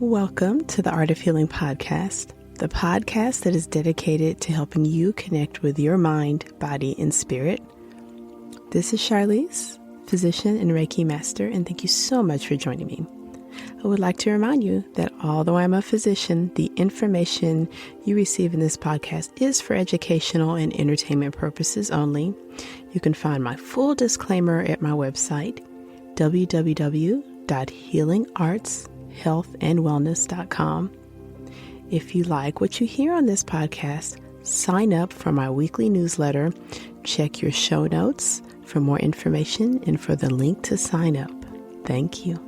Welcome to the Art of Healing podcast, the podcast that is dedicated to helping you connect with your mind, body, and spirit. This is Charlize, physician and Reiki master, and thank you so much for joining me. I would like to remind you that although I'm a physician, the information you receive in this podcast is for educational and entertainment purposes only. You can find my full disclaimer at my website, www.healingartshealthandwellness.com. If you like what you hear on this podcast, sign up for my weekly newsletter. Check your show notes for more information and for the link to sign up. Thank you.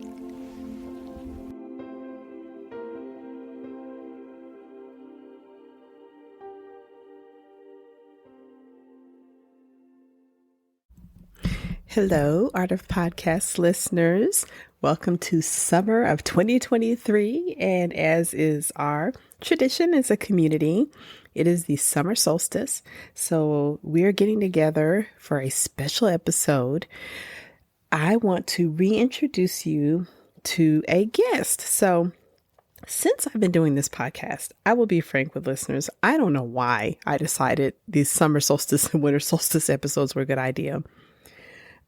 Hello, Art of Podcast listeners. Welcome to summer of 2023. And as is our tradition as a community, it is the summer solstice. So we're getting together for a special episode. I want to reintroduce you to a guest. So since I've been doing this podcast, I will be frank with listeners. I don't know why I decided these summer solstice and winter solstice episodes were a good idea.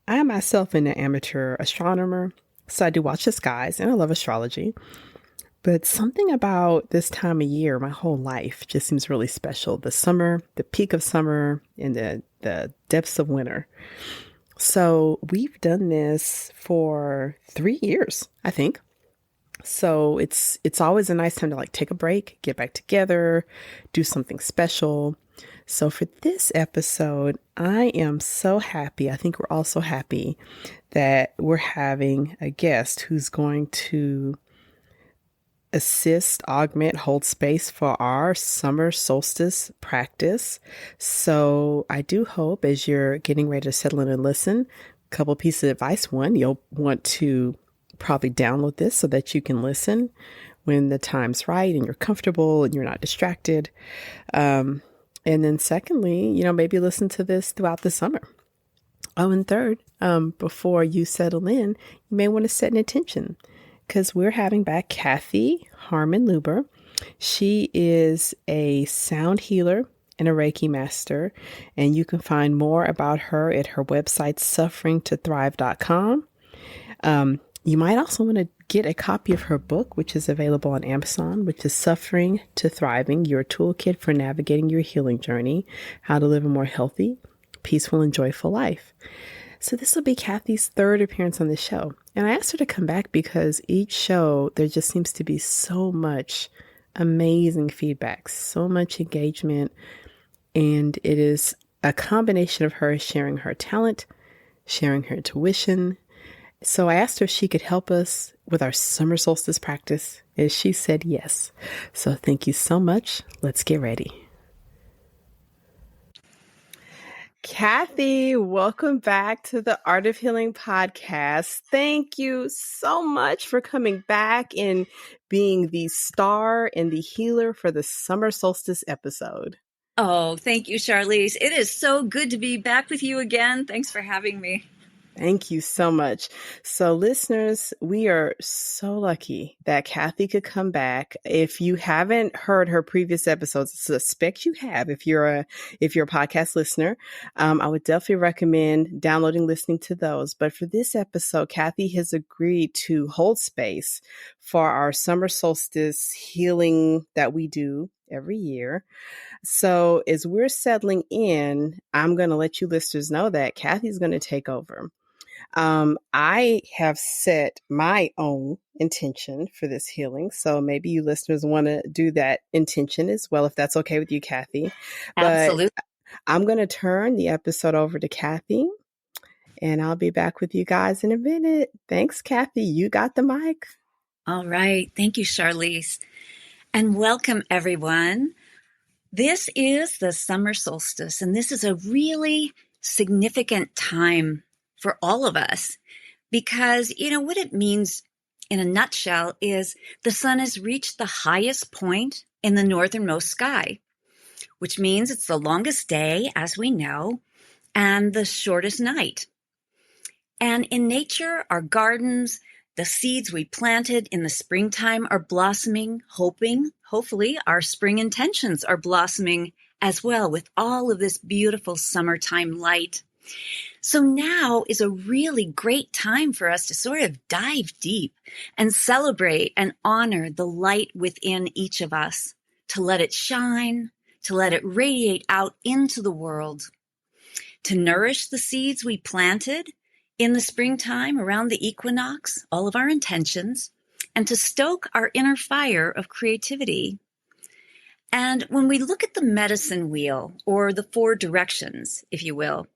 I myself am an amateur astronomer, so I do watch the skies and I love astrology. But something about this time of year, my whole life just seems really special. The summer, the peak of summer, and the depths of winter. So we've done this for 3 years, I think. So it's always a nice time to take a break, get back together, do something special. So for this episode, I am so happy. I think we're all so happy that we're having a guest who's going to assist, augment, hold space for our summer solstice practice. So I do hope as you're getting ready to settle in and listen, a couple pieces of advice. One, you'll want to probably download this so that you can listen when the time's right and you're comfortable and you're not distracted. And then secondly, maybe listen to this throughout the summer. Oh, and third, before you settle in, you may want to set an intention because we're having back Kathy Harmon-Luber. She is a sound healer and a Reiki master, and you can find more about her at her website, sufferingtothrive.com. You might also want to get a copy of her book, which is available on Amazon, which is Suffering to Thriving, Your Toolkit for Navigating Your Healing Journey, How to Live a More Healthy, Peaceful, and Joyful Life. So this will be Kathy's third appearance on the show. And I asked her to come back because each show, there just seems to be so much amazing feedback, so much engagement. And it is a combination of her sharing her talent, sharing her intuition. So I asked her if she could help us with our summer solstice practice, and she said yes. So thank you so much. Let's get ready. Kathy, welcome back to the Art of Healing podcast. Thank you so much for coming back and being the star and the healer for the summer solstice episode. Oh, thank you, Charlize. It is so good to be back with you again. Thanks for having me. Thank you so much. So listeners, we are so lucky that Kathy could come back. If you haven't heard her previous episodes, I suspect you have. If you're a podcast listener, I would definitely recommend downloading, listening to those. But for this episode, Kathy has agreed to hold space for our summer solstice healing that we do every year. So as we're settling in, I'm going to let you listeners know that Kathy's going to take over. I have set my own intention for this healing. So maybe you listeners want to do that intention as well, if that's okay with you, Kathy. Absolutely. But I'm going to turn the episode over to Kathy, and I'll be back with you guys in a minute. Thanks, Kathy. You got the mic. All right. Thank you, Charlize. And welcome, everyone. This is the summer solstice, and this is a really significant time for all of us because, what it means in a nutshell is the sun has reached the highest point in the northernmost sky, which means it's the longest day, as we know, and the shortest night. And in nature, our gardens, The seeds we planted in the springtime are blossoming, hopefully our spring intentions are blossoming as well with all of this beautiful summertime light. So now is a really great time for us to sort of dive deep and celebrate and honor the light within each of us, to let it shine, to let it radiate out into the world, to nourish the seeds we planted in the springtime around the equinox, all of our intentions, and to stoke our inner fire of creativity. And when we look at the medicine wheel, or the 4 directions, if you will,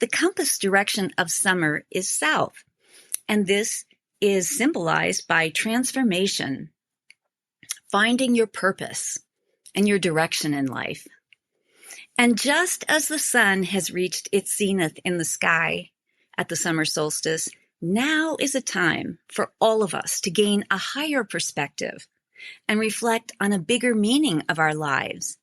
the compass direction of summer is south, and this is symbolized by transformation, finding your purpose and your direction in life. And just as the sun has reached its zenith in the sky at the summer solstice, now is a time for all of us to gain a higher perspective and reflect on a bigger meaning of our lives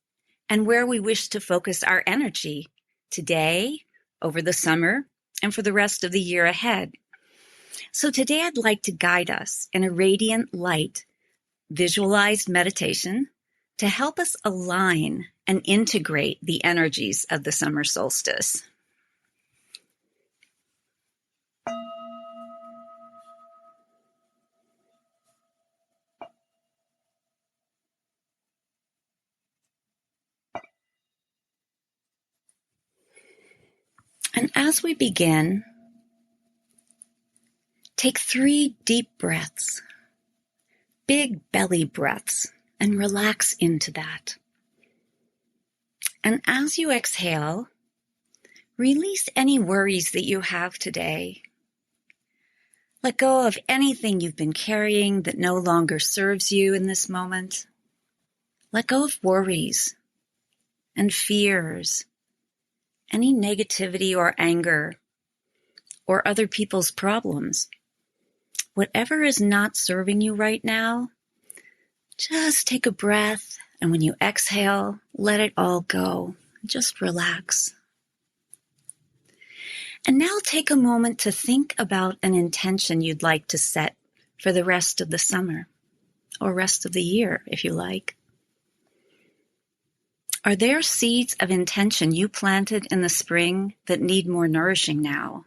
and where we wish to focus our energy today, over the summer, and for the rest of the year ahead. So today I'd like to guide us in a radiant light, visualized meditation to help us align and integrate the energies of the summer solstice. And as we begin, take 3 deep breaths, big belly breaths, and relax into that. And as you exhale, release any worries that you have today. Let go of anything you've been carrying that no longer serves you in this moment. Let go of worries and fears, any negativity or anger, or other people's problems. Whatever is not serving you right now, just take a breath, and when you exhale, let it all go. Just relax. And now take a moment to think about an intention you'd like to set for the rest of the summer, or rest of the year, if you like. Are there seeds of intention you planted in the spring that need more nourishing now?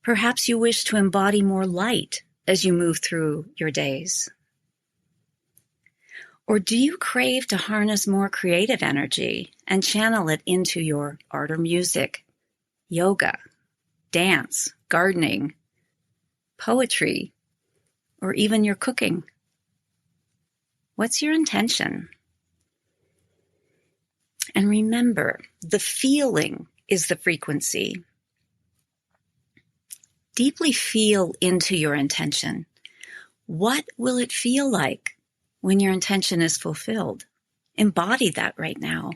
Perhaps you wish to embody more light as you move through your days. Or do you crave to harness more creative energy and channel it into your art or music, yoga, dance, gardening, poetry, or even your cooking? What's your intention? And remember, the feeling is the frequency. Deeply feel into your intention. What will it feel like when your intention is fulfilled? Embody that right now.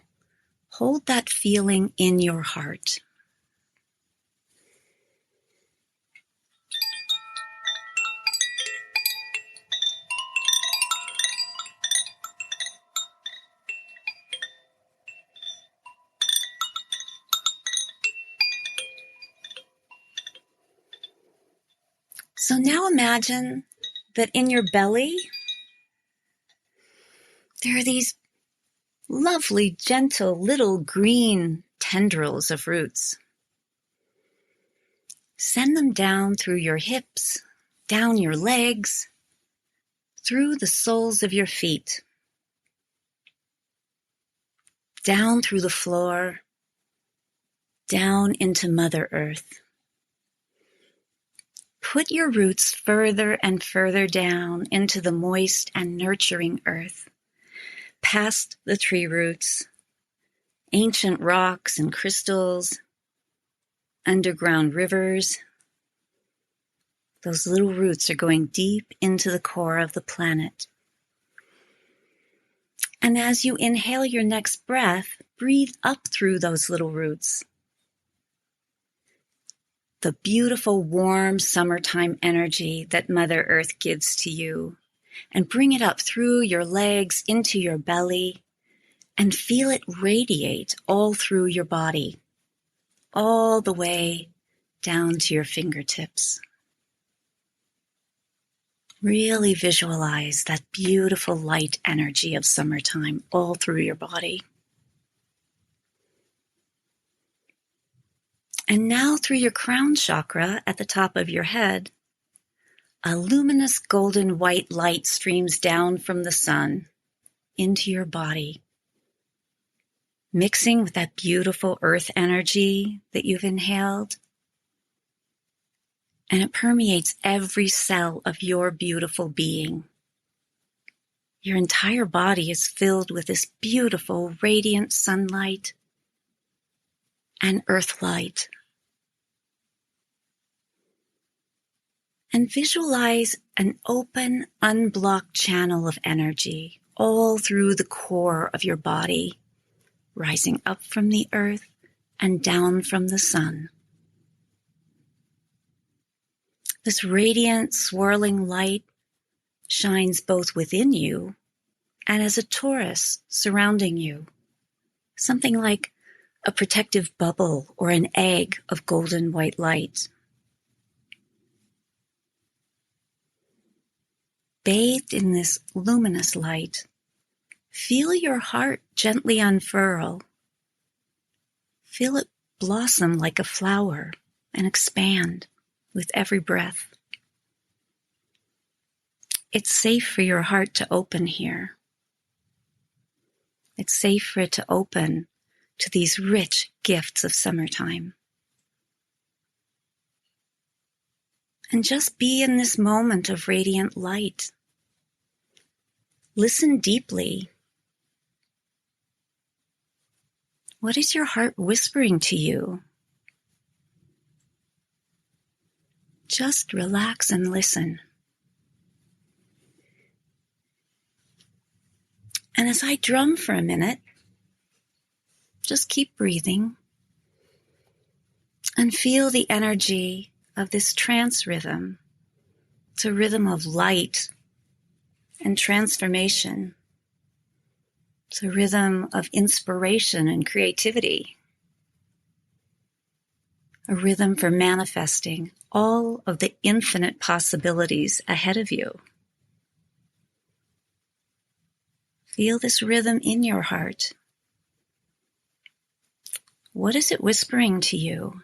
Hold that feeling in your heart. So now imagine that in your belly, there are these lovely, gentle, little green tendrils of roots. Send them down through your hips, down your legs, through the soles of your feet, down through the floor, down into Mother Earth. Put your roots further and further down into the moist and nurturing earth, past the tree roots, ancient rocks and crystals, underground rivers. Those little roots are going deep into the core of the planet. And as you inhale your next breath, breathe up through those little roots. The beautiful, warm summertime energy that Mother Earth gives to you, and bring it up through your legs into your belly, and feel it radiate all through your body, all the way down to your fingertips. Really visualize that beautiful light energy of summertime all through your body. And now through your crown chakra at the top of your head, a luminous golden white light streams down from the sun into your body, mixing with that beautiful earth energy that you've inhaled. And it permeates every cell of your beautiful being. Your entire body is filled with this beautiful, radiant sunlight and earth light. And visualize an open, unblocked channel of energy all through the core of your body, rising up from the earth and down from the sun. This radiant, swirling light shines both within you and as a torus surrounding you, something like a protective bubble or an egg of golden white light. Bathed in this luminous light, feel your heart gently unfurl. Feel it blossom like a flower and expand with every breath. It's safe for your heart to open here. It's safe for it to open to these rich gifts of summertime. And just be in this moment of radiant light. Listen deeply. What is your heart whispering to you? Just relax and listen. And as I drum for a minute, just keep breathing and feel the energy of this trance rhythm. It's a rhythm of light and transformation. It's a rhythm of inspiration and creativity. A rhythm for manifesting all of the infinite possibilities ahead of you. Feel this rhythm in your heart. What is it whispering to you?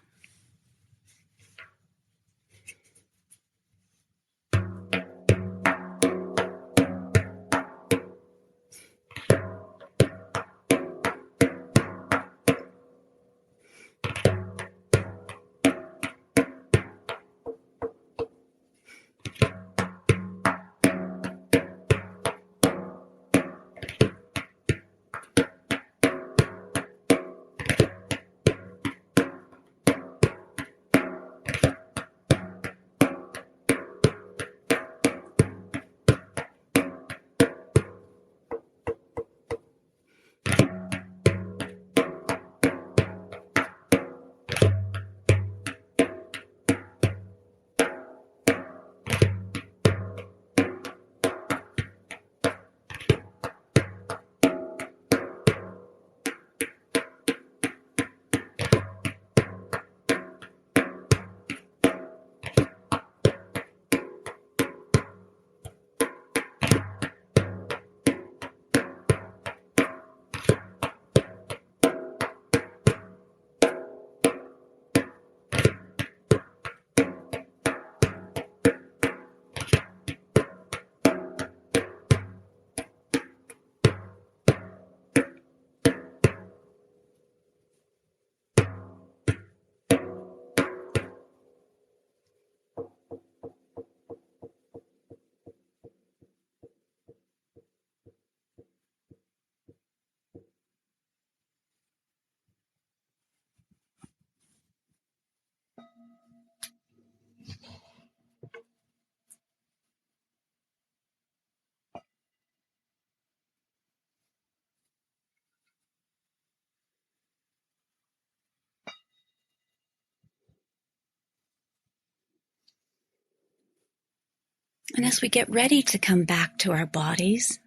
And as we get ready to come back to our bodies,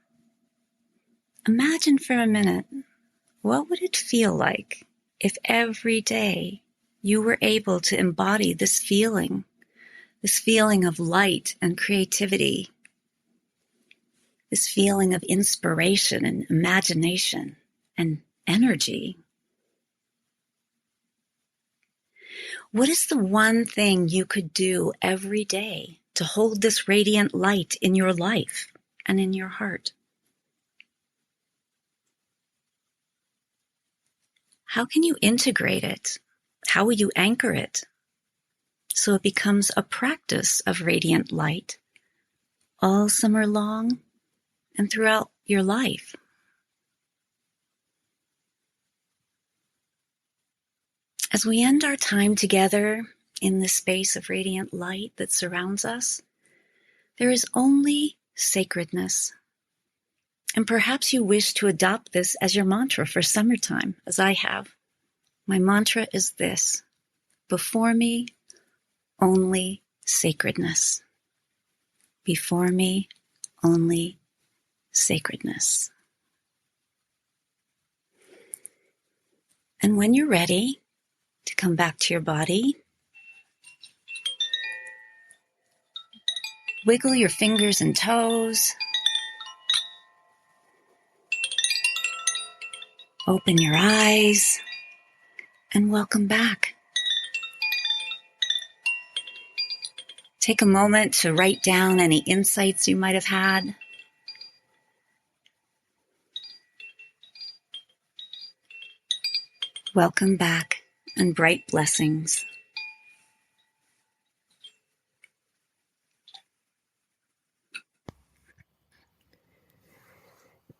imagine for a minute, what would it feel like if every day you were able to embody this feeling of light and creativity this feeling of inspiration and imagination and energy. What is the one thing you could do every day to hold this radiant light in your life and in your heart? How can you integrate it? How will you anchor it so it becomes a practice of radiant light all summer long and throughout your life? As we end our time together in this space of radiant light that surrounds us, there is only sacredness. And perhaps you wish to adopt this as your mantra for summertime, as I have. My mantra is this: before me, only sacredness. Before me, only sacredness. And when you're ready to come back to your body, wiggle your fingers and toes. Open your eyes and welcome back. Take a moment to write down any insights you might have had. Welcome back and bright blessings.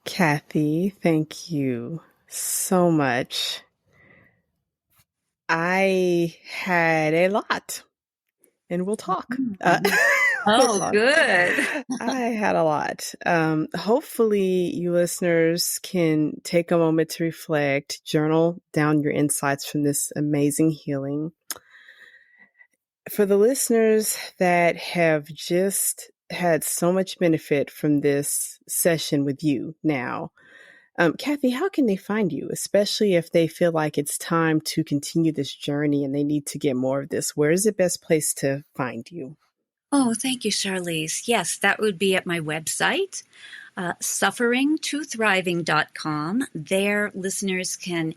Kathy, thank you so much. I had a lot, and we'll talk. We'll talk. Good. I had a lot. Hopefully, you listeners can take a moment to reflect, journal down your insights from this amazing healing. For the listeners that have just had so much benefit from this session with you now, Kathy, how can they find you, especially if they feel like it's time to continue this journey and they need to get more of this? Where is the best place to find you? Oh, thank you, Charlize. Yes, that would be at my website, sufferingtothriving.com. There, listeners can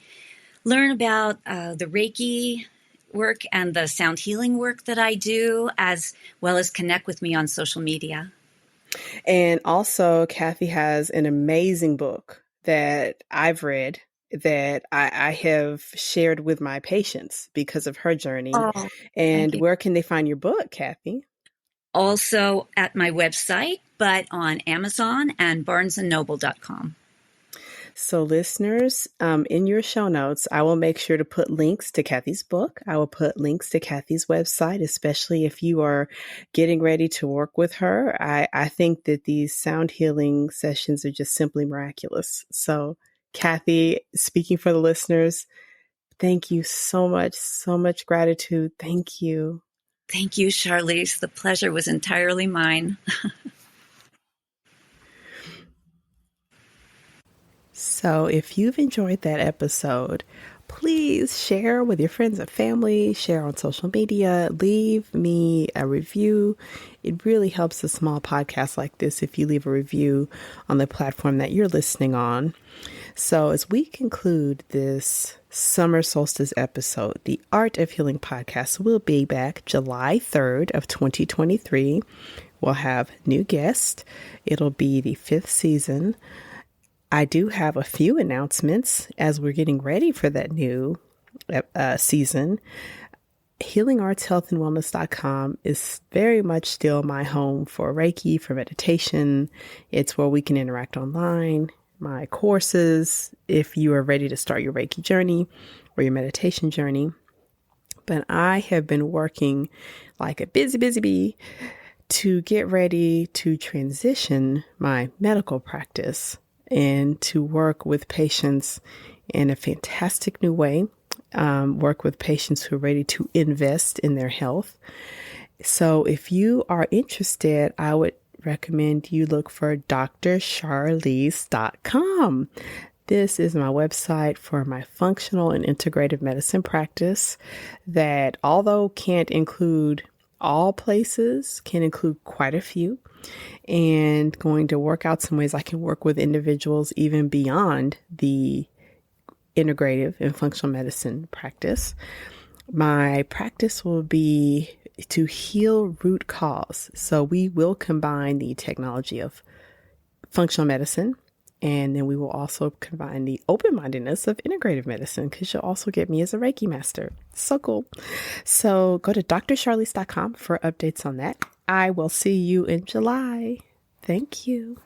learn about the Reiki work and the sound healing work that I do, as well as connect with me on social media. And also, Kathy has an amazing book that I've read that I have shared with my patients because of her journey. Oh, and where can they find your book, Kathy? Also at my website, but on Amazon and barnesandnoble.com. So listeners, in your show notes, I will make sure to put links to Kathy's book. I will put links to Kathy's website, especially if you are getting ready to work with her. I think that these sound healing sessions are just simply miraculous. So Kathy, speaking for the listeners, thank you so much gratitude. Thank you. Thank you, Charlize. The pleasure was entirely mine. So if you've enjoyed that episode, please share with your friends and family, share on social media, leave me a review. It really helps a small podcast like this if you leave a review on the platform that you're listening on. So as we conclude this summer solstice episode, the Art of Healing podcast will be back July 3rd of 2023. We'll have new guests. It'll be the 5th season. I do have a few announcements as we're getting ready for that new season. HealingArtsHealthAndWellness.com is very much still my home for Reiki, for meditation. It's where we can interact online. My courses, if you are ready to start your Reiki journey or your meditation journey. But I have been working like a busy bee to get ready to transition my medical practice and to work with patients in a fantastic new way, work with patients who are ready to invest in their health. So if you are interested, I would recommend you look for drcharlize.com. This is my website for my functional and integrative medicine practice that, although can't include all places can include quite a few, and going to work out some ways I can work with individuals even beyond the integrative and functional medicine practice. My practice will be to heal root cause. So we will combine the technology of functional medicine, and then we will also combine the open-mindedness of integrative medicine, because you'll also get me as a Reiki master. So cool. So go to drcharlies.com for updates on that. I will see you in July. Thank you.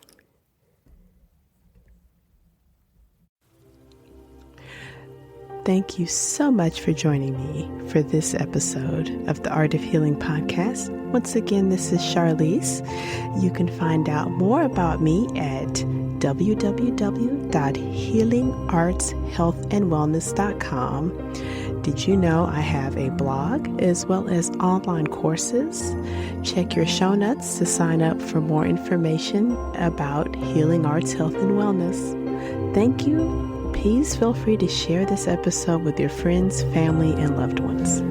Thank you so much for joining me for this episode of the Art of Healing podcast. Once again, this is Charlize. You can find out more about me at www.healingartshealthandwellness.com. Did you know I have a blog as well as online courses? Check your show notes to sign up for more information about healing arts, health, and wellness. Thank you. Please feel free to share this episode with your friends, family, and loved ones.